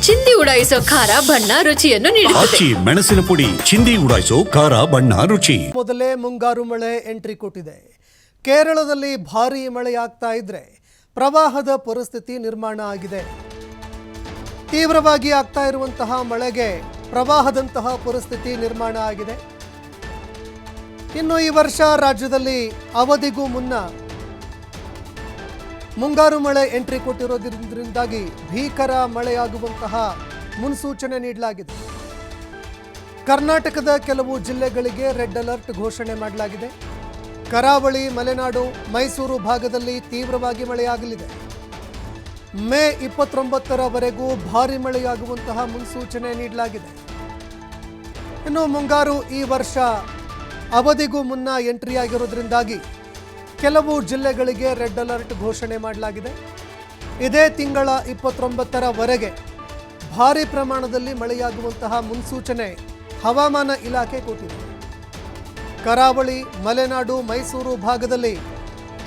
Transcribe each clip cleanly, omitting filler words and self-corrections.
ಚಿಂದಿ ಉಡಾಯಿಸೋ ಖಾರ ಬಣ್ಣ ರುಚಿಯನ್ನು ನೀಡುತ್ತದೆ. ಆಚಿ ಮೆಣಸಿನ ಪುಡಿ ಚಿಂದಿ ಉಡಾಯಿಸೋ ಖಾರ ಬಣ್ಣ ರುಚಿ. ಮೊದಲೇ ಮುಂಗಾರು ಮಳೆ ಎಂಟ್ರಿ ಕೊಟ್ಟಿದೆ. ಕೇರಳದಲ್ಲಿ ಭಾರೀ ಮಳೆಯಾಗ್ತಾ ಇದ್ರೆ ಪ್ರವಾಹದ ಪರಿಸ್ಥಿತಿ ನಿರ್ಮಾಣ ಆಗಿದೆ. ತೀವ್ರವಾಗಿ ಆಗ್ತಾ ಇರುವಂತಹ ಮಳೆಗೆ ಪ್ರವಾಹದಂತಹ ಪರಿಸ್ಥಿತಿ ನಿರ್ಮಾಣ ಆಗಿದೆ. ಇನ್ನು ಈ ವರ್ಷ ರಾಜ್ಯದಲ್ಲಿ ಅವಧಿಗೂ ಮುನ್ನ ಮುಂಗಾರು ಮಳೆ ಎಂಟ್ರಿ ಕೊಟ್ಟಿರೋದ್ರಿಂದಾಗಿ ಭೀಕರ ಮಳೆಯಾಗುವಂತಹ ಮುನ್ಸೂಚನೆ ನೀಡಲಾಗಿದೆ. ಕರ್ನಾಟಕದ ಕೆಲವು ಜಿಲ್ಲೆಗಳಿಗೆ ರೆಡ್ ಅಲರ್ಟ್ ಘೋಷಣೆ ಮಾಡಲಾಗಿದೆ. ಕರಾವಳಿ, ಮಲೆನಾಡು, ಮೈಸೂರು ಭಾಗದಲ್ಲಿ ತೀವ್ರವಾಗಿ ಮಳೆಯಾಗಲಿದೆ. ಮೇ 29ರವರೆಗೂ ಭಾರೀ ಮಳೆಯಾಗುವಂತಹ ಮುನ್ಸೂಚನೆ ನೀಡಲಾಗಿದೆ. ಇನ್ನು ಮುಂಗಾರು ಈ ವರ್ಷ ಅವಧಿಗೂ ಮುನ್ನ ಎಂಟ್ರಿ ಆಗಿರೋದ್ರಿಂದಾಗಿ ಕೆಲವು ಜಿಲ್ಲೆಗಳಿಗೆ ರೆಡ್ ಅಲರ್ಟ್ ಘೋಷಣೆ ಮಾಡಲಾಗಿದೆ. ಇದೇ ತಿಂಗಳ 29ರವರೆಗೆ ಭಾರೀ ಪ್ರಮಾಣದಲ್ಲಿ ಮಳೆಯಾಗುವಂತಹ ಮುನ್ಸೂಚನೆ ಹವಾಮಾನ ಇಲಾಖೆ ಕೊಟ್ಟಿದೆ. ಕರಾವಳಿ, ಮಲೆನಾಡು, ಮೈಸೂರು ಭಾಗದಲ್ಲಿ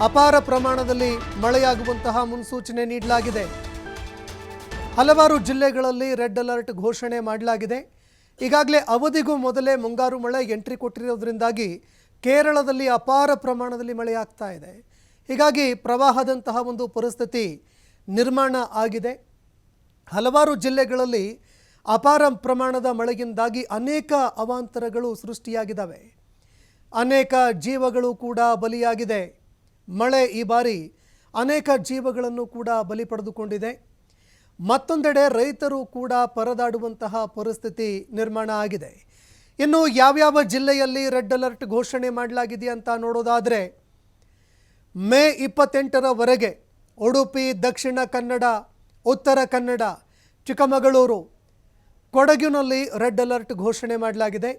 ಅಪಾರ ಪ್ರಮಾಣದಲ್ಲಿ ಮಳೆಯಾಗುವಂತಹ ಮುನ್ಸೂಚನೆ ನೀಡಲಾಗಿದೆ. ಹಲವಾರು ಜಿಲ್ಲೆಗಳಲ್ಲಿ ರೆಡ್ ಅಲರ್ಟ್ ಘೋಷಣೆ ಮಾಡಲಾಗಿದೆ. ಈಗಾಗಲೇ ಅವಧಿಗೂ ಮೊದಲೇ ಮುಂಗಾರು ಮಳೆ ಎಂಟ್ರಿ ಕೊಟ್ಟಿರೋದ್ರಿಂದಾಗಿ ಕೇರಳದಲ್ಲಿ ಅಪಾರ ಪ್ರಮಾಣದಲ್ಲಿ ಮಳೆಯಾಗ್ತಾ ಇದೆ. ಹೀಗಾಗಿ ಪ್ರವಾಹದಂತಹ ಒಂದು ಪರಿಸ್ಥಿತಿ ನಿರ್ಮಾಣ ಆಗಿದೆ. ಹಲವಾರು ಜಿಲ್ಲೆಗಳಲ್ಲಿ ಅಪಾರ ಪ್ರಮಾಣದ ಮಳೆಯಿಂದಾಗಿ ಅನೇಕ ಅವಾಂತರಗಳು ಸೃಷ್ಟಿಯಾಗಿದ್ದಾವೆ. ಅನೇಕ ಜೀವಗಳು ಕೂಡ ಬಲಿಯಾಗಿದೆ. ಮಳೆ ಈ ಬಾರಿ ಅನೇಕ ಜೀವಗಳನ್ನು ಕೂಡ ಬಲಿ ಪಡೆದುಕೊಂಡಿದೆ. ಮತ್ತೊಂದೆಡೆ ರೈತರು ಕೂಡ ಪರದಾಡುವಂತಹ ಪರಿಸ್ಥಿತಿ ನಿರ್ಮಾಣ ಆಗಿದೆ. ಇನ್ನು ಯಾವ್ಯಾವ ಜಿಲ್ಲೆಯಲ್ಲಿ ರೆಡ್ ಅಲರ್ಟ್ ಘೋಷಣೆ ಮಾಡಲಾಗಿದೆ ಅಂತ ನೋಡೋದಾದರೆ, ಮೇ 28ರವರೆಗೆ ಉಡುಪಿ, ದಕ್ಷಿಣ ಕನ್ನಡ, ಉತ್ತರ ಕನ್ನಡ, ಚಿಕ್ಕಮಗಳೂರು, ಕೊಡಗಿನಲ್ಲಿ ರೆಡ್ ಅಲರ್ಟ್ ಘೋಷಣೆ ಮಾಡಲಾಗಿದೆ.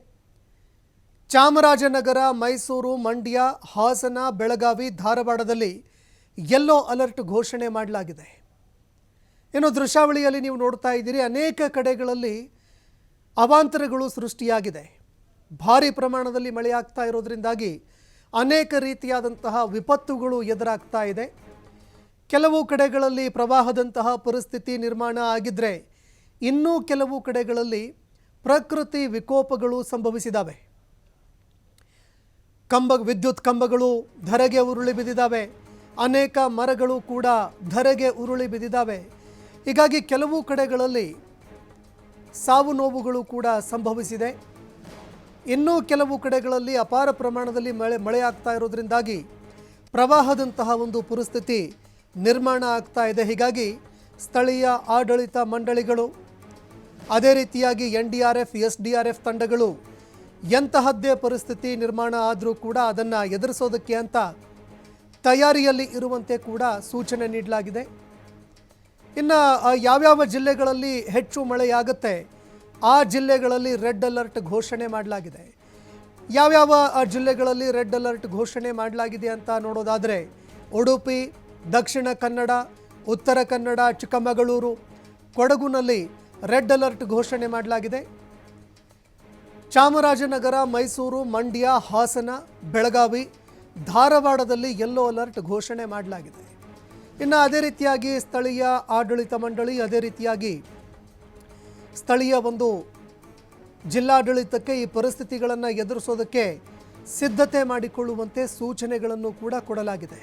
ಚಾಮರಾಜನಗರ, ಮೈಸೂರು, ಮಂಡ್ಯ, ಹಾಸನ, ಬೆಳಗಾವಿ, ಧಾರವಾಡದಲ್ಲಿ ಯೆಲ್ಲೋ ಅಲರ್ಟ್ ಘೋಷಣೆ ಮಾಡಲಾಗಿದೆ. ಇನ್ನು ದೃಶ್ಯಾವಳಿಯಲ್ಲಿ ನೀವು ನೋಡ್ತಾ ಇದ್ದೀರಿ, ಅನೇಕ ಕಡೆಗಳಲ್ಲಿ ಅವಾಂತರಗಳು ಸೃಷ್ಟಿಯಾಗಿದೆ. ಭಾರೀ ಪ್ರಮಾಣದಲ್ಲಿ ಮಳೆಯಾಗ್ತಾ ಇರೋದ್ರಿಂದಾಗಿ ಅನೇಕ ರೀತಿಯಾದಂತಹ ವಿಪತ್ತುಗಳು ಎದುರಾಗ್ತಾ ಇದೆ. ಕೆಲವು ಕಡೆಗಳಲ್ಲಿ ಪ್ರವಾಹದಂತಹ ಪರಿಸ್ಥಿತಿ ನಿರ್ಮಾಣ ಆಗಿದ್ದರೆ ಇನ್ನೂ ಕೆಲವು ಕಡೆಗಳಲ್ಲಿ ಪ್ರಕೃತಿ ವಿಕೋಪಗಳು ಸಂಭವಿಸಿದ್ದಾವೆ. ವಿದ್ಯುತ್ ಕಂಬಗಳು ಧರೆಗೆ ಉರುಳಿ ಬಿದ್ದಿದ್ದಾವೆ. ಅನೇಕ ಮರಗಳು ಕೂಡ ಧರೆಗೆ ಉರುಳಿ ಬಿದ್ದಿದ್ದಾವೆ. ಹೀಗಾಗಿ ಕೆಲವು ಕಡೆಗಳಲ್ಲಿ ಸಾವು ನೋವುಗಳು ಕೂಡ ಸಂಭವಿಸಿದೆ. ಇನ್ನೂ ಕೆಲವು ಕಡೆಗಳಲ್ಲಿ ಅಪಾರ ಪ್ರಮಾಣದಲ್ಲಿ ಮಳೆಯಾಗ್ತಾ ಇರೋದ್ರಿಂದಾಗಿ ಪ್ರವಾಹದಂತಹ ಒಂದು ಪರಿಸ್ಥಿತಿ ನಿರ್ಮಾಣ ಆಗ್ತಾ ಇದೆ. ಹೀಗಾಗಿ ಸ್ಥಳೀಯ ಆಡಳಿತ ಮಂಡಳಿಗಳು, ಅದೇ ರೀತಿಯಾಗಿ NDRF, SDRF ತಂಡಗಳು ಎಂತಹದ್ದೇ ಪರಿಸ್ಥಿತಿ ನಿರ್ಮಾಣ ಆದರೂ ಕೂಡ ಅದನ್ನು ಎದುರಿಸೋದಕ್ಕೆ ಅಂತ ತಯಾರಿಯಲ್ಲಿ ಇರುವಂತೆ ಕೂಡ ಸೂಚನೆ ನೀಡಲಾಗಿದೆ. ಇನ್ನು ಯಾವ್ಯಾವ ಜಿಲ್ಲೆಗಳಲ್ಲಿ ಹೆಚ್ಚು ಮಳೆಯಾಗುತ್ತೆ ಆ ಜಿಲ್ಲೆಗಳಲ್ಲಿ ರೆಡ್ ಅಲರ್ಟ್ ಘೋಷಣೆ ಮಾಡಲಾಗಿದೆ. ಯಾವ್ಯಾವ ಜಿಲ್ಲೆಗಳಲ್ಲಿ ರೆಡ್ ಅಲರ್ಟ್ ಘೋಷಣೆ ಮಾಡಲಾಗಿದೆ ಅಂತ ನೋಡೋದಾದರೆ, ಉಡುಪಿ, ದಕ್ಷಿಣ ಕನ್ನಡ, ಉತ್ತರ ಕನ್ನಡ, ಚಿಕ್ಕಮಗಳೂರು, ಕೊಡಗುನಲ್ಲಿ ರೆಡ್ ಅಲರ್ಟ್ ಘೋಷಣೆ ಮಾಡಲಾಗಿದೆ. ಚಾಮರಾಜನಗರ, ಮೈಸೂರು, ಮಂಡ್ಯ, ಹಾಸನ, ಬೆಳಗಾವಿ, ಧಾರವಾಡದಲ್ಲಿ ಯೆಲ್ಲೋ ಅಲರ್ಟ್ ಘೋಷಣೆ ಮಾಡಲಾಗಿದೆ. ಇನ್ನು ಅದೇ ರೀತಿಯಾಗಿ ಸ್ಥಳೀಯ ಆಡಳಿತ ಮಂಡಳಿ, ಅದೇ ರೀತಿಯಾಗಿ ಸ್ಥಳೀಯ ಒಂದು ಜಿಲ್ಲಾಡಳಿತಕ್ಕೆ ಈ ಪರಿಸ್ಥಿತಿಗಳನ್ನು ಎದುರಿಸೋದಕ್ಕೆ ಸಿದ್ಧತೆ ಮಾಡಿಕೊಳ್ಳುವಂತೆ ಸೂಚನೆಗಳನ್ನು ಕೂಡ ಕೊಡಲಾಗಿದೆ.